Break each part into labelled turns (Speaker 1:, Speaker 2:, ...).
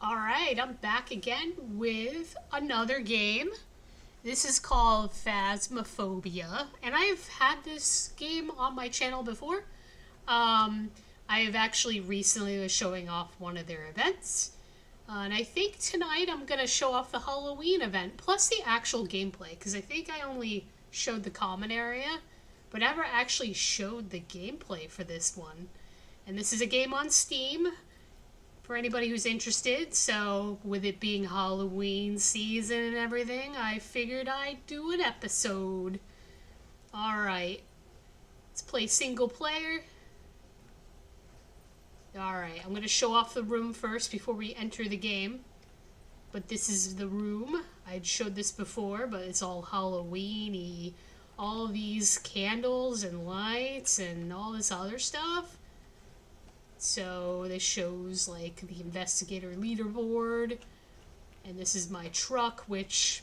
Speaker 1: Alright, I'm back again with another game. This is called Phasmophobia, and I've had this game on my channel before. I've actually recently was showing off one of their events. And I think tonight I'm going to show off the Halloween event, plus the actual gameplay, because I think I only showed the common area, but never actually showed the gameplay for this one. And this is a game on Steam, for anybody who's interested. So with it being Halloween season and everything, I figured I'd do an episode. Alright, let's play single player. Alright, I'm going to show off the room first before we enter the game. But this is the room. I'd showed this before, but it's all Halloween-y. All these candles and lights and all this other stuff. So this shows like the investigator leaderboard, and this is my truck, which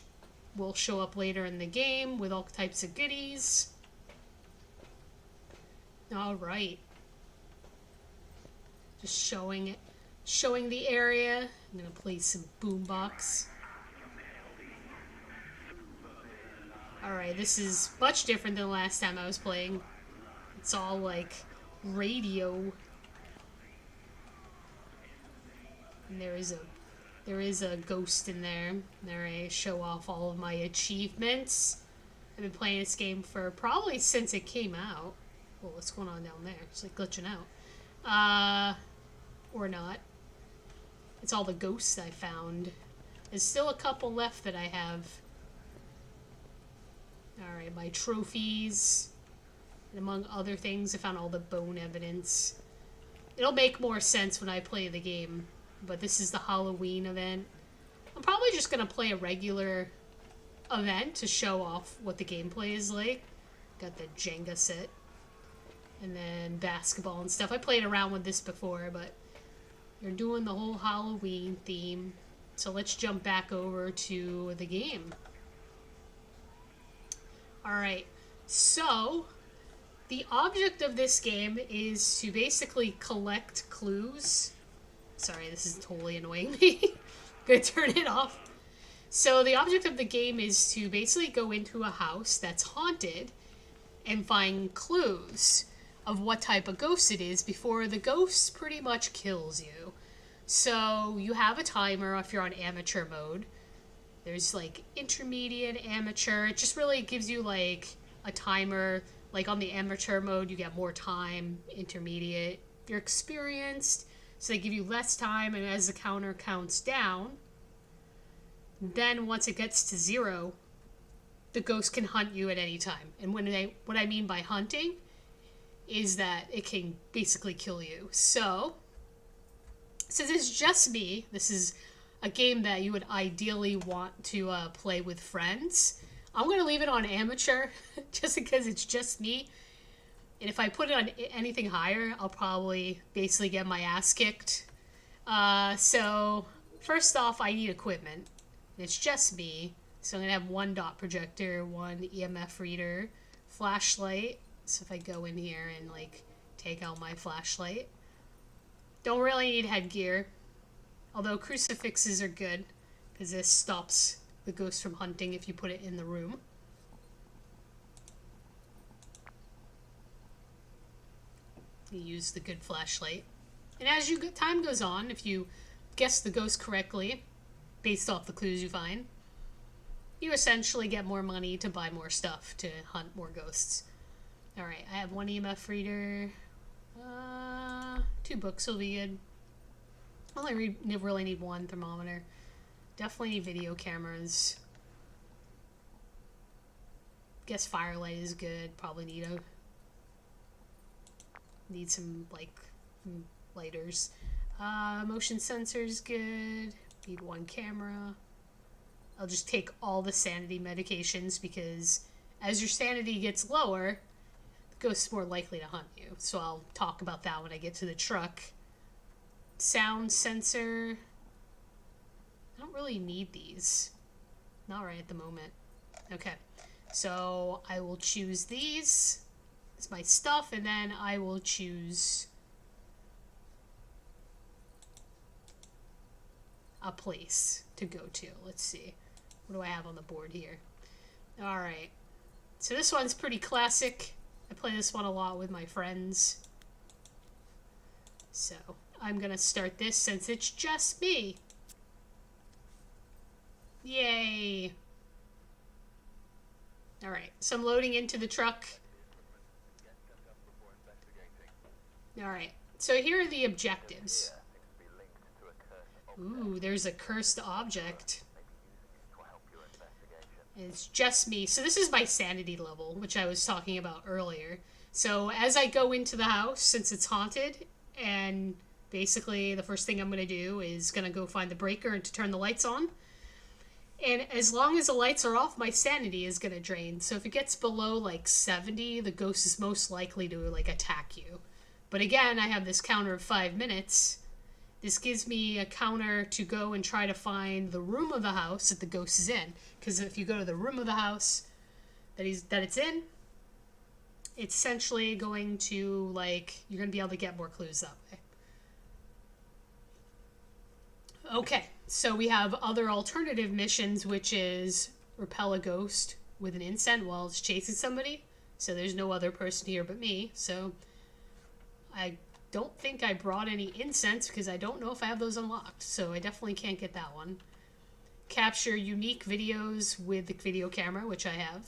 Speaker 1: will show up later in the game with all types of goodies. Alright. Just showing the area. I'm gonna play some boombox. Alright, this is much different than the last time I was playing. It's all like radio. And there is a ghost in there. There I show off all of my achievements. I've been playing this game for probably since it came out. Well, what's going on down there? It's like glitching out. Or not. It's all the ghosts I found. There's still a couple left that I have. Alright, my trophies. And among other things, I found all the bone evidence. It'll make more sense when I play the game. But this is the Halloween event. I'm probably just going to play a regular event to show off what the gameplay is like. Got the Jenga set. And then basketball and stuff. I played around with this before, but they're doing the whole Halloween theme. So let's jump back over to the game. Alright, so the object of this game is to basically collect clues. Sorry, this is totally annoying me. Gonna turn it off. So the object of the game is to basically go into a house that's haunted and find clues of what type of ghost it is before the ghost pretty much kills you. So you have a timer if you're on amateur mode. There's like intermediate, amateur. It just really gives you like a timer. Like on the amateur mode, you get more time. Intermediate, you're experienced. So they give you less time, and as the counter counts down, then once it gets to 0, the ghost can hunt you at any time. And what I mean by hunting is that it can basically kill you. So, since it's just me, this is a game that you would ideally want to play with friends. I'm going to leave it on amateur, just because it's just me. And if I put it on anything higher, I'll probably basically get my ass kicked. So, first off, I need equipment. It's just me. So I'm going to have one dot projector, one EMF reader, flashlight. So if I go in here and, like, take out my flashlight. Don't really need headgear. Although crucifixes are good, because this stops the ghost from hunting if you put it in the room. You use the good flashlight. And as time goes on, if you guess the ghost correctly, based off the clues you find, you essentially get more money to buy more stuff to hunt more ghosts. Alright, I have one EMF reader. 2 books will be good. I only really need one thermometer. Definitely need video cameras. Guess firelight is good. Probably need some, like, lighters. Motion sensor is good. Need one camera. I'll just take all the sanity medications because as your sanity gets lower, the ghost's more likely to hunt you. So I'll talk about that when I get to the truck. Sound sensor. I don't really need these. Not right at the moment. Okay. So I will choose these. It's my stuff, and then I will choose a place to go to. Let's see. What do I have on the board here? Alright. So this one's pretty classic. I play this one a lot with my friends. So I'm gonna start this since it's just me. Yay! Alright, so I'm loading into the truck. Alright, so here are the objectives. Ooh, there's a cursed object. It's just me. So this is my sanity level, which I was talking about earlier. So as I go into the house, since it's haunted, and basically the first thing I'm going to do is going to go find the breaker and to turn the lights on. And as long as the lights are off, my sanity is going to drain. So if it gets below like 70, the ghost is most likely to like attack you. But again, I have this counter of 5 minutes. This gives me a counter to go and try to find the room of the house that the ghost is in. Because if you go to the room of the house that it's in, it's essentially going to, like, you're going to be able to get more clues that way. Okay, so we have other alternative missions, which is repel a ghost with an incense while it's chasing somebody. So there's no other person here but me. So I don't think I brought any incense because I don't know if I have those unlocked. So I definitely can't get that one. Capture unique videos with the video camera, which I have.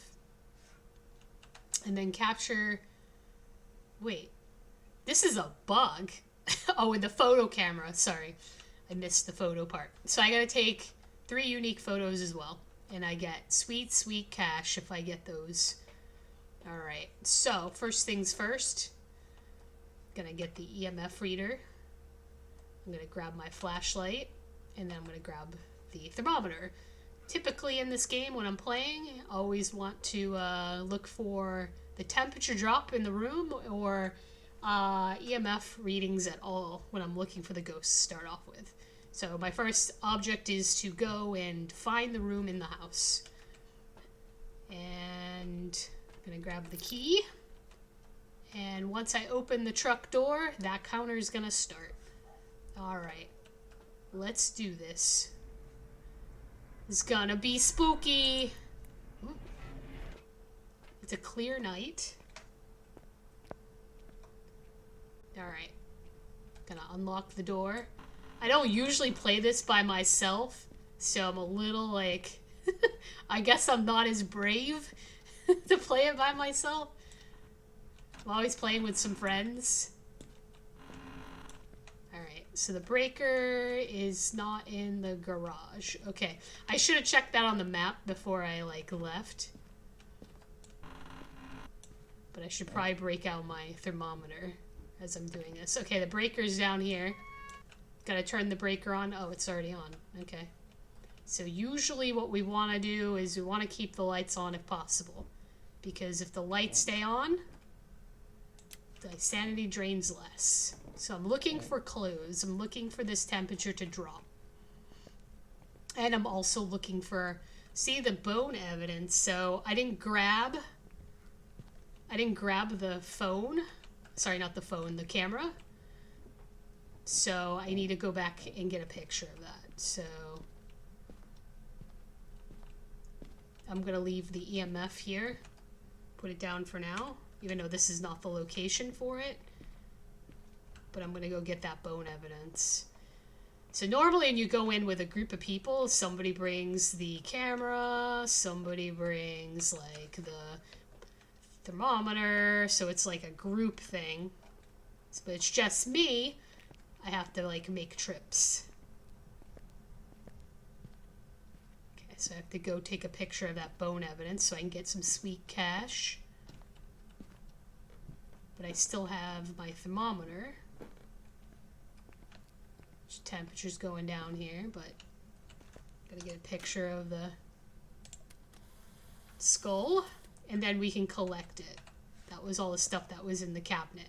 Speaker 1: And then capture... Wait. This is a bug. Oh, and the photo camera. Sorry. I missed the photo part. So I gotta take 3 unique photos as well. And I get sweet, sweet cash if I get those. Alright. So, first things first. Gonna get the EMF reader. I'm gonna grab my flashlight. And then I'm gonna grab the thermometer. Typically in this game when I'm playing, I always want to look for the temperature drop in the room or EMF readings at all when I'm looking for the ghost to start off with. So my first object is to go and find the room in the house. And I'm gonna grab the key. And once I open the truck door, that counter is gonna start. Alright, let's do this. It's gonna be spooky. Ooh. It's a clear night. Alright. Gonna unlock the door. I don't usually play this by myself, so I'm a little like... I guess I'm not as brave to play it by myself. I'm always playing with some friends. Alright, so the breaker is not in the garage. Okay, I should have checked that on the map before I, like, left. But I should probably break out my thermometer as I'm doing this. Okay, the breaker's down here. Gotta turn the breaker on. Oh, it's already on. Okay. So usually what we want to do is we want to keep the lights on if possible. Because if the lights stay on, the sanity drains less. So I'm looking for clues. I'm looking for this temperature to drop. And I'm also looking for, see, the bone evidence. So I didn't grab the phone. Sorry, not the phone, the camera. So I need to go back and get a picture of that. So I'm going to leave the EMF here. Put it down for now, even though this is not the location for it. But I'm going to go get that bone evidence. So normally when you go in with a group of people, somebody brings the camera, somebody brings like the thermometer, so it's like a group thing. But it's just me. I have to like make trips. Okay, so I have to go take a picture of that bone evidence so I can get some sweet cash. But I still have my thermometer. Temperature's going down here, but gotta get a picture of the skull, and then we can collect it. That was all the stuff that was in the cabinet.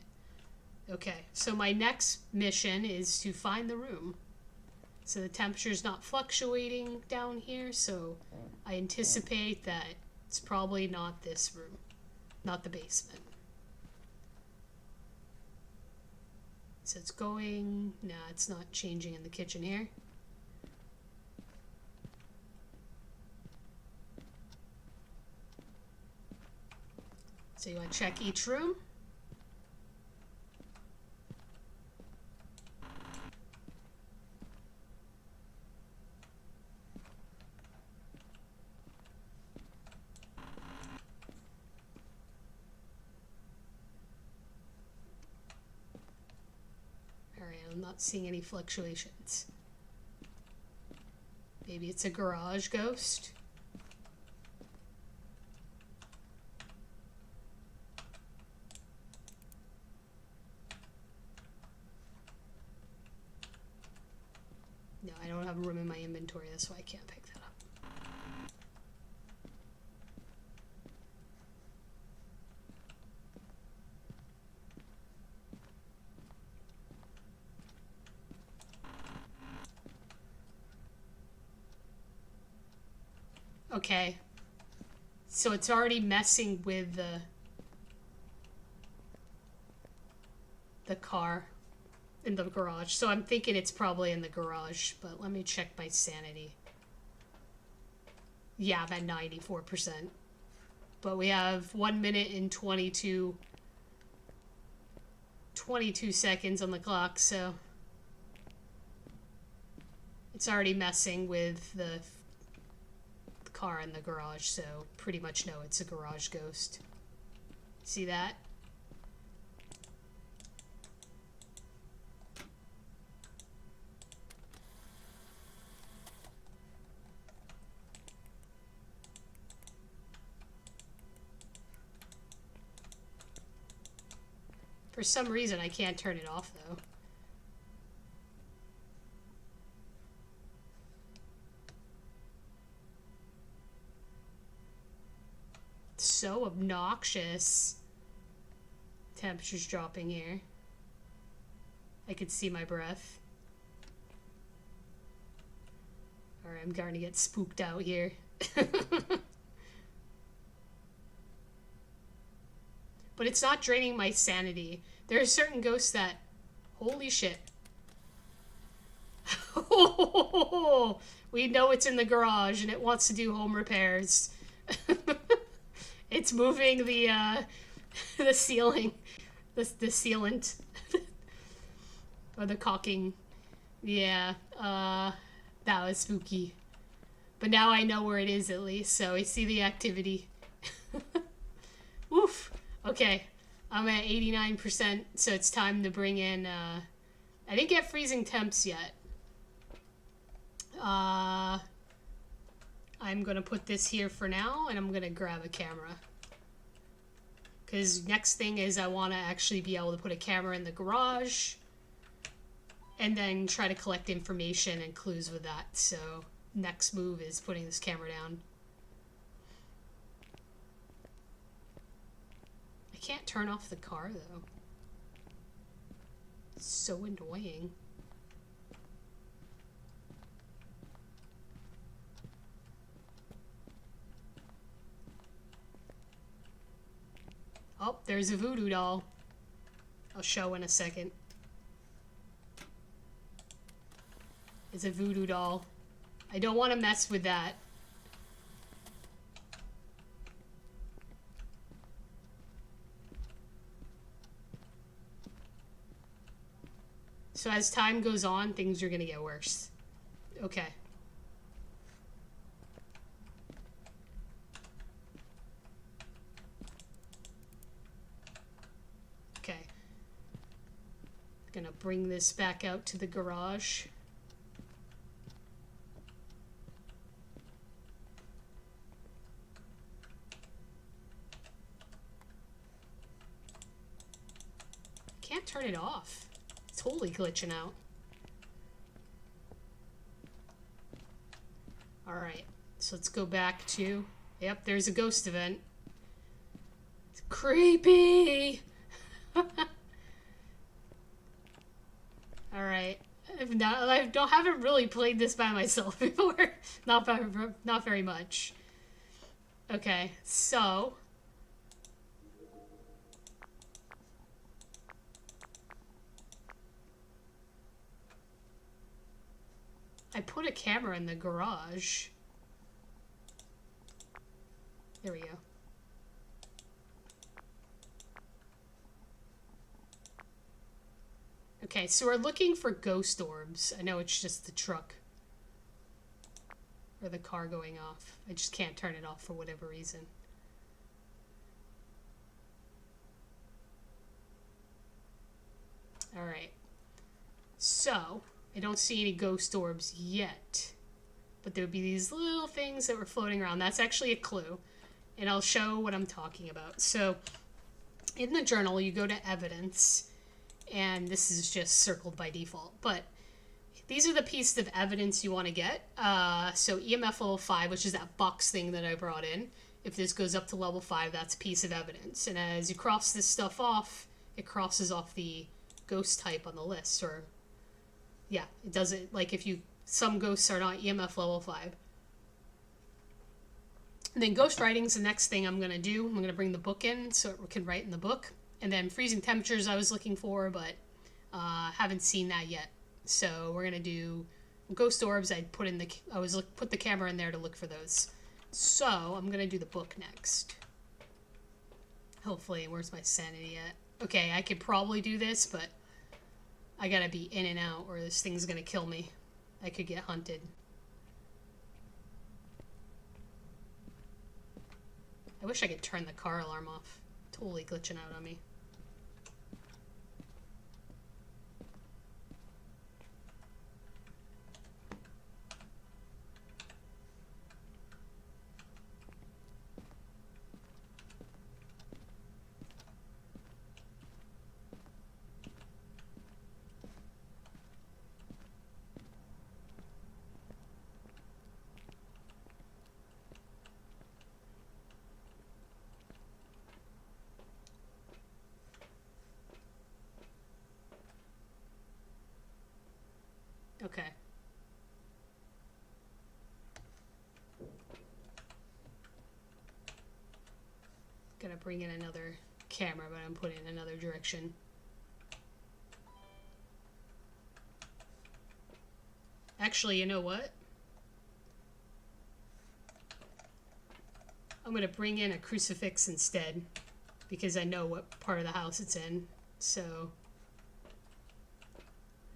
Speaker 1: Okay, so my next mission is to find the room. So the temperature's not fluctuating down here, so I anticipate that it's probably not this room, not the basement. So it's going, nah, it's not changing in the kitchen here. So you want to check each room? Alright, I'm not seeing any fluctuations. Maybe it's a garage ghost? No, I don't have room in my inventory, that's why I can't pick that up. Okay. So it's already messing with the car in the garage. So I'm thinking it's probably in the garage, but let me check my sanity. Yeah, I'm at 94%. But we have 1 minute and 22 seconds on the clock, so it's already messing with the car in the garage, so pretty much know it's a garage ghost. See that? For some reason, I can't turn it off, though. It's so obnoxious. Temperature's dropping here. I could see my breath. Alright, I'm going to get spooked out here. But it's not draining my sanity. There are certain ghosts that... Holy shit. We know it's in the garage and it wants to do home repairs. It's moving the ceiling. The sealant. Or the caulking. Yeah. That was spooky. But now I know where it is at least, so I see the activity. Oof. Okay, I'm at 89%, so it's time to bring in, I didn't get freezing temps yet. I'm gonna put this here for now, and I'm gonna grab a camera. Because next thing is I want to actually be able to put a camera in the garage, and then try to collect information and clues with that, so next move is putting this camera down. Can't turn off the car though. It's so annoying. Oh, there's a voodoo doll. I'll show in a second. It's a voodoo doll. I don't want to mess with that. So as time goes on, things are going to get worse. Okay. Okay. Gonna bring this back out to the garage. Can't turn it off. It's totally glitching out. Alright, so let's go back to... Yep, there's a ghost event. It's creepy! Alright. I haven't really played this by myself before. Not very much. Okay, so... I put a camera in the garage. There we go. Okay, so we're looking for ghost orbs. I know it's just the truck. Or the car going off. I just can't turn it off for whatever reason. Alright. So, I don't see any ghost orbs yet. But there would be these little things that were floating around. That's actually a clue. And I'll show what I'm talking about. So, in the journal, you go to evidence. And this is just circled by default. But these are the pieces of evidence you want to get. So EMF level 5, which is that box thing that I brought in. If this goes up to level 5, that's a piece of evidence. And as you cross this stuff off, it crosses off the ghost type on the list. Or, yeah, it doesn't, like if you, some ghosts are not EMF level 5. And then ghost writing is the next thing I'm going to do. I'm going to bring the book in so it can write in the book. And then freezing temperatures I was looking for, but haven't seen that yet. So we're gonna do ghost orbs. I put the camera in there to look for those. So I'm gonna do the book next. Hopefully, where's my sanity at? Okay, I could probably do this, but I gotta be in and out, or this thing's gonna kill me. I could get hunted. I wish I could turn the car alarm off. Totally glitching out on me. Okay. Gonna bring in another camera, but I'm putting it in another direction. Actually, you know what? I'm gonna bring in a crucifix instead, because I know what part of the house it's in. So,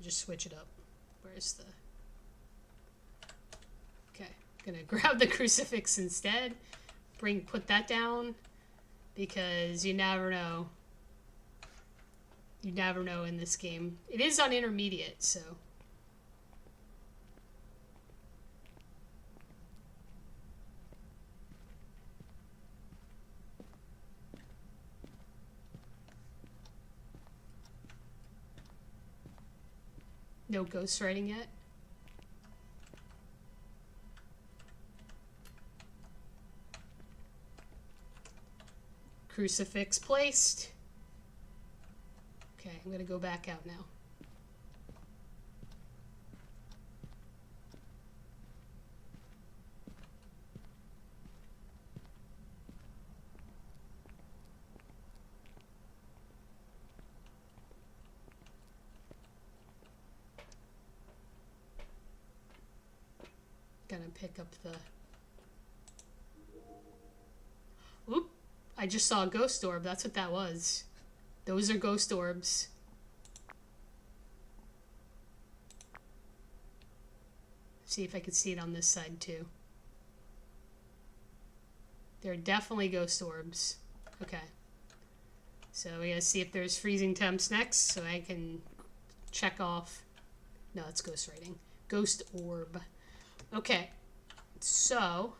Speaker 1: just switch it up. Where's the... Okay, gonna grab the crucifix instead. Put that down, because you never know. You never know in this game. It is on intermediate, so... No ghost writing yet? Crucifix placed. Okay, I'm gonna go back out now. Gonna pick up the... Oop! I just saw a ghost orb. That's what that was. Those are ghost orbs. See if I can see it on this side too. They're definitely ghost orbs. Okay. So we gotta see if there's freezing temps next so I can check off. No, it's ghost writing. Ghost orb. Okay. So...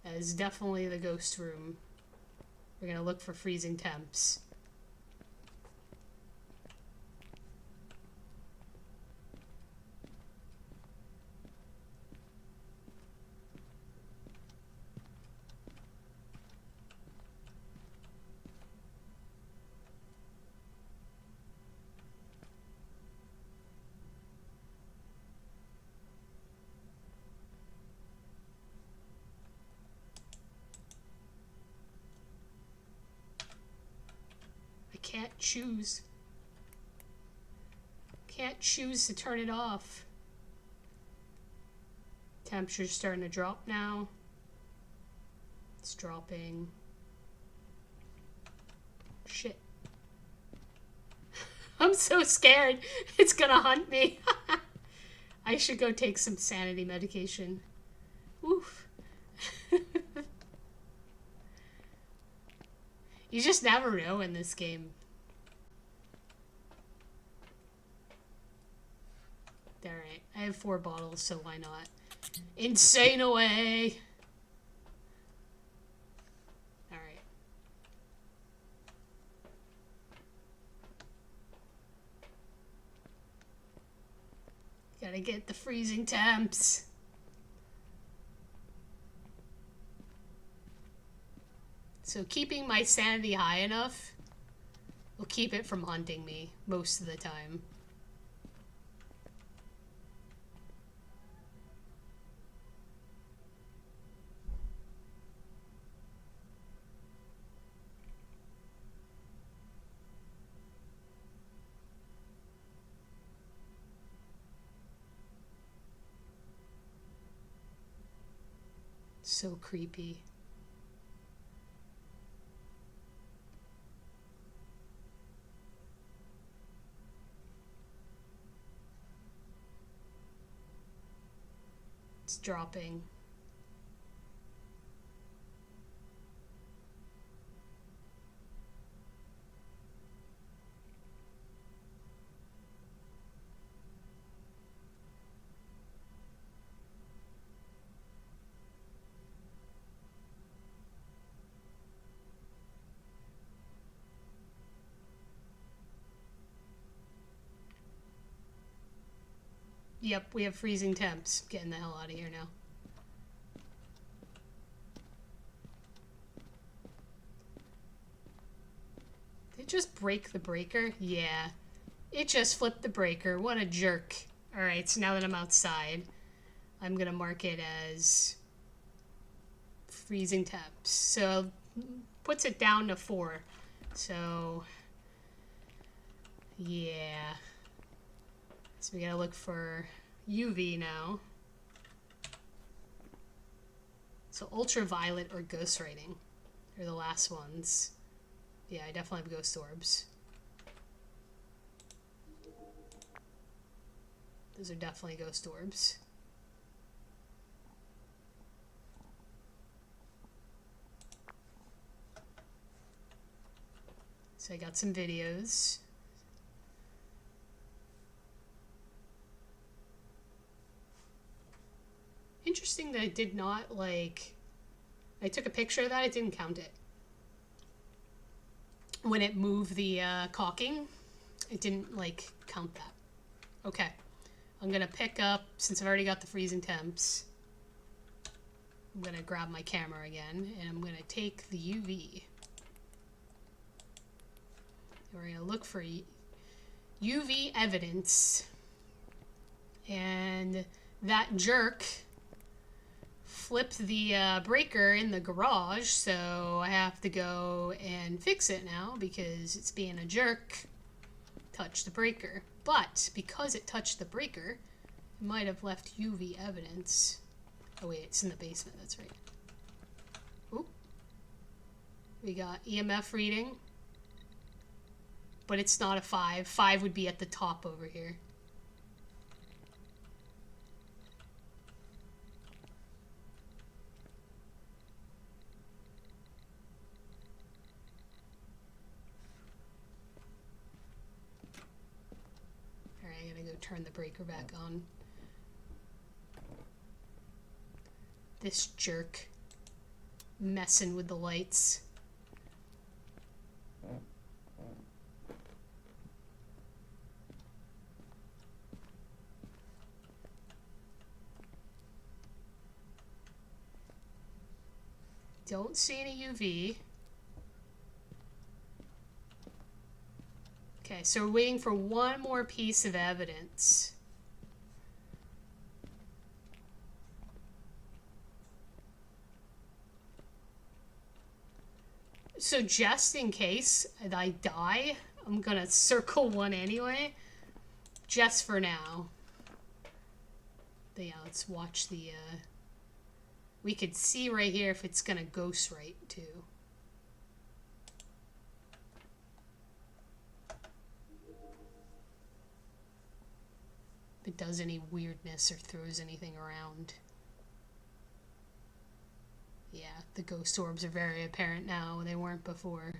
Speaker 1: that is definitely the ghost room. We're gonna look for freezing temps. Can't choose. Can't choose to turn it off. Temperature's starting to drop now. It's dropping. shit. I'm so scared. It's gonna hunt me. I should go take some sanity medication. Oof. You just never know in this game. Alright, I have 4 bottles, so why not? Insane away! Alright. Gotta get the freezing temps. So keeping my sanity high enough will keep it from hunting me most of the time. So creepy. It's dropping. Yep, we have freezing temps. Getting the hell out of here now. Did it just break the breaker? Yeah. It just flipped the breaker. What a jerk. Alright, so now that I'm outside, I'm gonna mark it as freezing temps. So, puts it down to 4. So, yeah. So we gotta look for UV now. So ultraviolet or ghost writing are the last ones. Yeah, I definitely have ghost orbs. Those are definitely ghost orbs. So I got some videos. Interesting that it did not, like... I took a picture of that, it didn't count it. When it moved the caulking, it didn't, like, count that. Okay. I'm gonna pick up, since I've already got the freezing temps, I'm gonna grab my camera again, and I'm gonna take the UV. We're gonna look for UV evidence. And that jerk flipped the breaker in the garage, so I have to go and fix it now because it's being a jerk. Touched the breaker. But because it touched the breaker, it might have left UV evidence. Oh wait, it's in the basement, that's right. Oop. We got EMF reading. But it's not a 5. 5 would be at the top over here. Alright, I gotta go turn the breaker back on. This jerk messing with the lights. Don't see any UV. Okay, so we're waiting for one more piece of evidence. So just in case I die, I'm gonna circle one anyway. Just for now. But yeah, let's watch the, we could see right here if it's gonna ghost write too. If it does any weirdness or throws anything around. Yeah, the ghost orbs are very apparent now. They weren't before.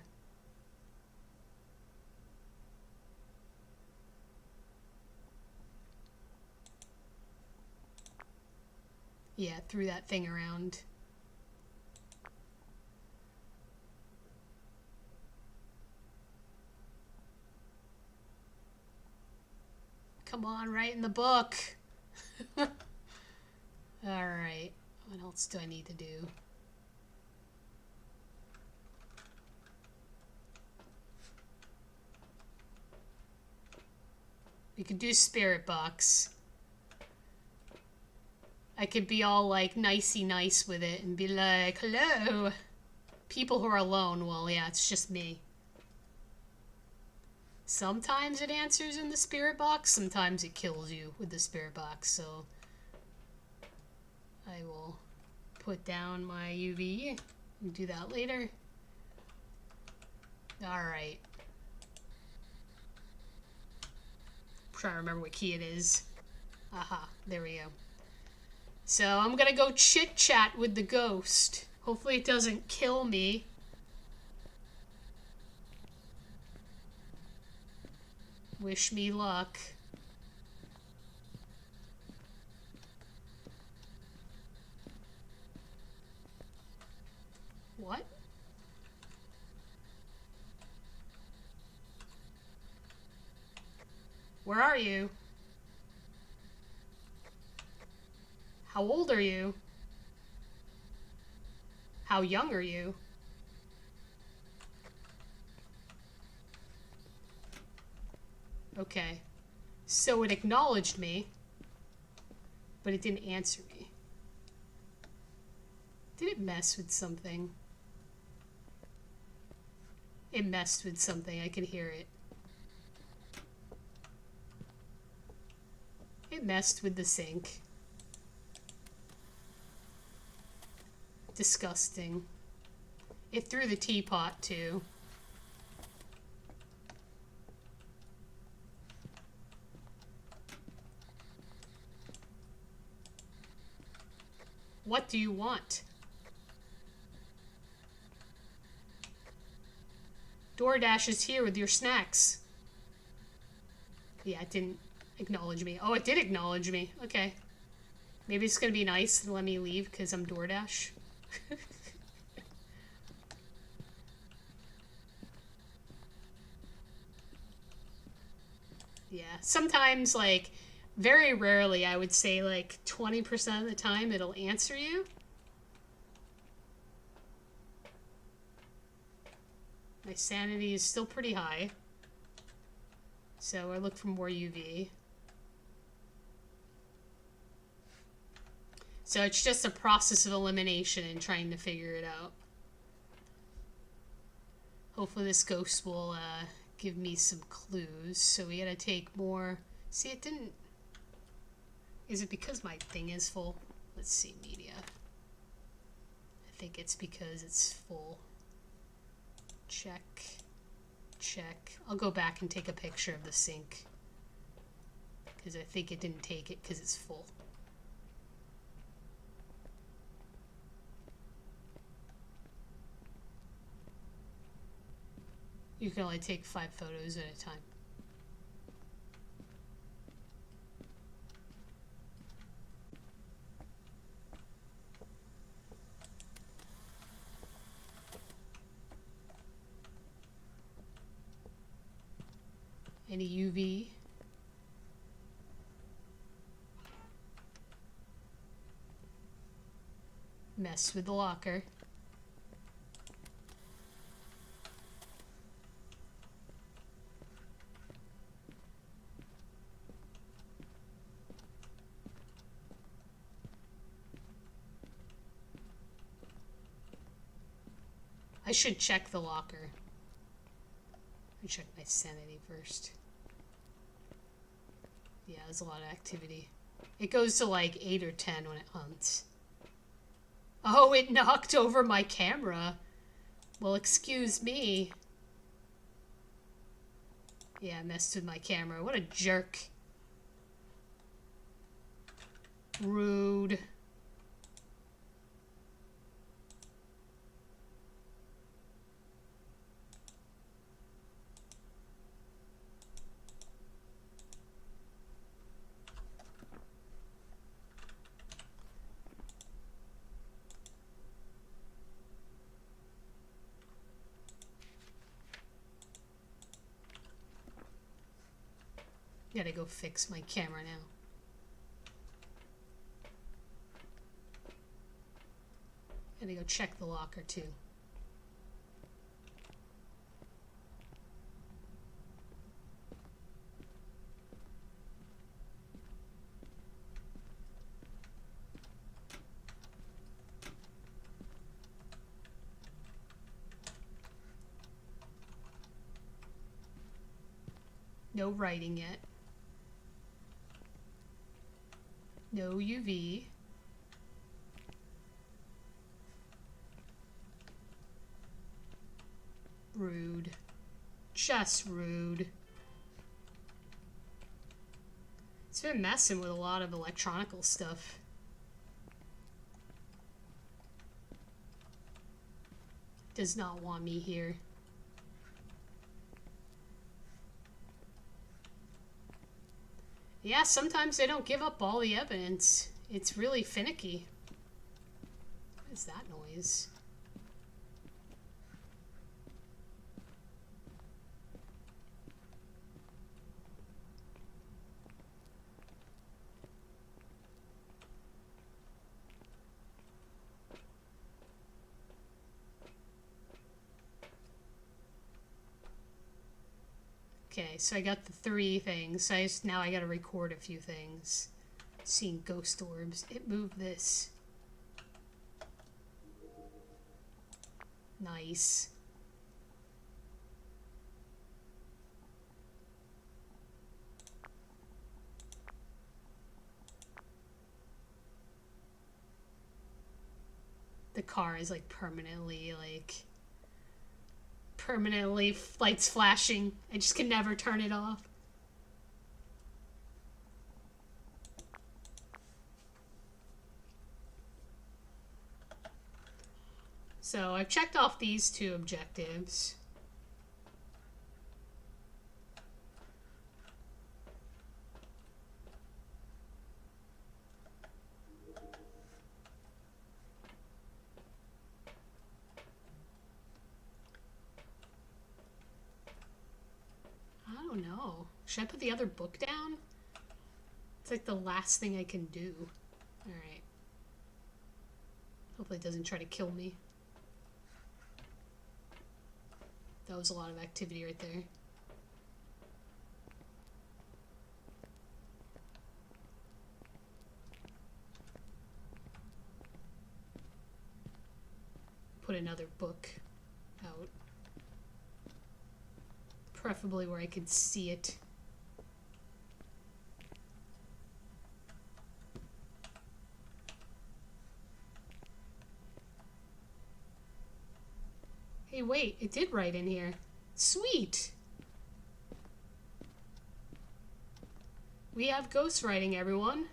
Speaker 1: Yeah, threw that thing around. Come on, write in the book. Alright, what else do I need to do? We could do spirit box. I could be all like nicey nice with it and be like, hello. People who are alone, well, yeah, it's just me. Sometimes it answers in the spirit box, sometimes it kills you with the spirit box, so I will put down my UV and do that later. Alright. Trying to remember what key it is. Aha, there we go. So I'm gonna go chit chat with the ghost. Hopefully it doesn't kill me. Wish me luck. What? Where are you? How old are you? How young are you? Okay. So it acknowledged me, but it didn't answer me. Did it mess with something? It messed with something. I could hear it. It messed with the sink. Disgusting. It threw the teapot, too. What do you want? DoorDash is here with your snacks. Yeah, it didn't acknowledge me. Oh, it did acknowledge me. Okay. Maybe it's gonna be nice and let me leave because I'm DoorDash. Yeah, sometimes, like, very rarely, I would say, like, 20% of the time it'll answer you. My sanity is still pretty high. So I look for more UV. So it's just a process of elimination and trying to figure it out. Hopefully this ghost will give me some clues. So we gotta take more. See, it didn't. Is it because my thing is full? Let's see, media. I think it's because it's full. Check. Check. I'll go back and take a picture of the sink. Because I think it didn't take it because it's full. You can only take 5 photos at a time. Any UV? Mess with the locker. I should check the locker. Let me check my sanity first. Yeah, there's a lot of activity. It goes to like 8 or 10 when it hunts. Oh, it knocked over my camera. Well, excuse me. Yeah, I messed with my camera. What a jerk. Rude. Gotta go fix my camera now. Gotta go check the locker too. No writing yet. No UV. Rude. Just rude. It's been messing with a lot of electronical stuff. Does not want me here. Yeah, sometimes they don't give up all the evidence. It's really finicky. What is that noise? Okay, so I got the 3 things. Now I gotta record a few things. Seeing ghost orbs. It moved this. Nice. The car is like permanently lights flashing. I just can never turn it off. So I've checked off these 2 objectives. I don't know. Should I put the other book down? It's like the last thing I can do. Alright. Hopefully it doesn't try to kill me. That was a lot of activity right there. Put another book out. Preferably where I could see it. Hey, wait, it did write in here. Sweet! We have ghostwriting, everyone.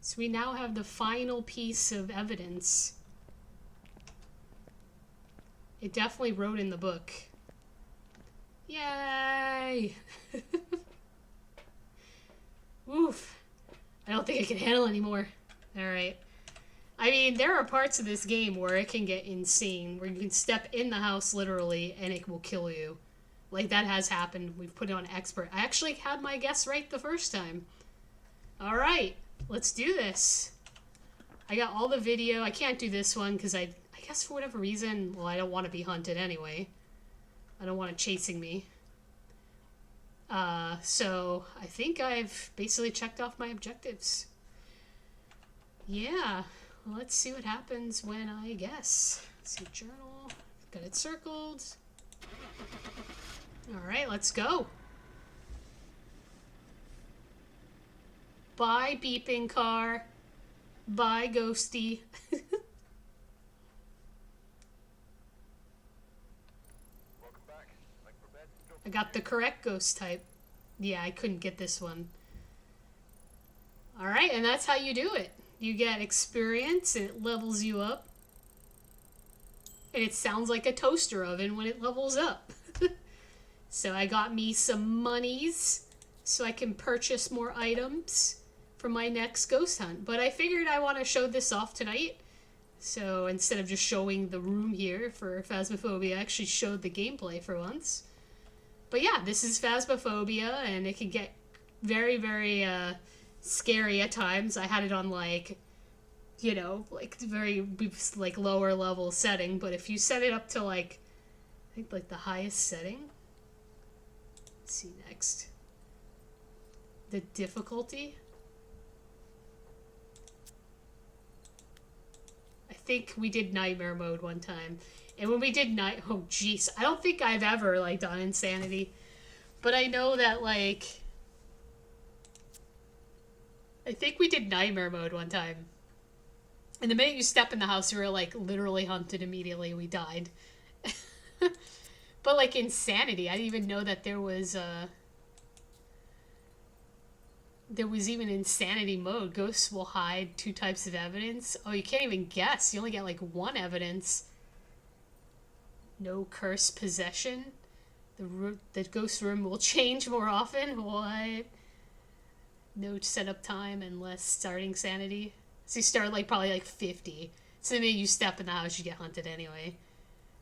Speaker 1: So we now have the final piece of evidence. It definitely wrote in the book. Yay! Oof. I don't think I can handle anymore. Alright. I mean, there are parts of this game where it can get insane, where you can step in the house literally and it will kill you. Like, that has happened. We've put it on expert. I actually had my guess right the first time. Alright, let's do this. I got all the video. I can't do this one because I guess for whatever reason, well, I don't want to be hunted anyway. I don't want it chasing me. So I think I've basically checked off my objectives. Yeah, well, let's see what happens when I guess. Let's see, journal, got it circled. All right, let's go. Bye, beeping car. Bye, ghosty. I got the correct ghost type. Yeah, I couldn't get this one. Alright, and that's how you do it. You get experience, and it levels you up. And it sounds like a toaster oven when it levels up. So I got me some monies so I can purchase more items for my next ghost hunt. But I figured I want to show this off tonight. So instead of just showing the room here for Phasmophobia, I actually showed the gameplay for once. But yeah, this is Phasmophobia, and it can get very, very scary at times. I had it on like, you know, like very like lower level setting, but if you set it up to like, I think like the highest setting. Let's see next. The difficulty. I think we did nightmare mode one time. And when we did oh jeez, I don't think I've ever like done insanity. But I know that like I think we did nightmare mode one time. And the minute you step in the house, you were like literally hunted immediately. We died. But like insanity, I didn't even know that there was even insanity mode. Ghosts will hide 2 types of evidence. Oh, you can't even guess. You only get like 1 evidence. No curse possession. The ghost room will change more often. What? No setup time and less starting sanity. So you start like probably like 50. So the minute you step in the house, you get hunted anyway.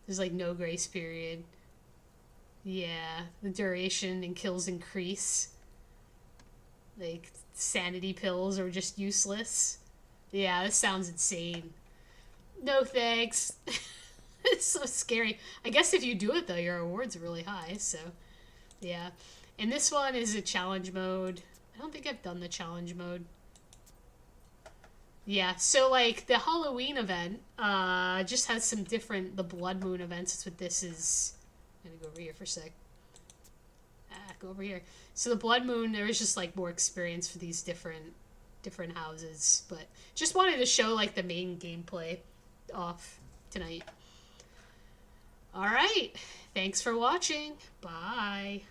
Speaker 1: There's like no grace period. Yeah, the duration and kills increase. Like, sanity pills are just useless. Yeah, this sounds insane. No thanks. It's so scary. I guess if you do it, though, your rewards are really high, so... Yeah. And this one is a challenge mode. I don't think I've done the challenge mode. Yeah, so, like, the Halloween event, just has some different... The Blood Moon events, that's what this is. I'm gonna go over here for a sec. Go over here. So the Blood Moon, there is just like more experience for these different houses, but just wanted to show like the main gameplay off tonight. All right, thanks for watching. Bye.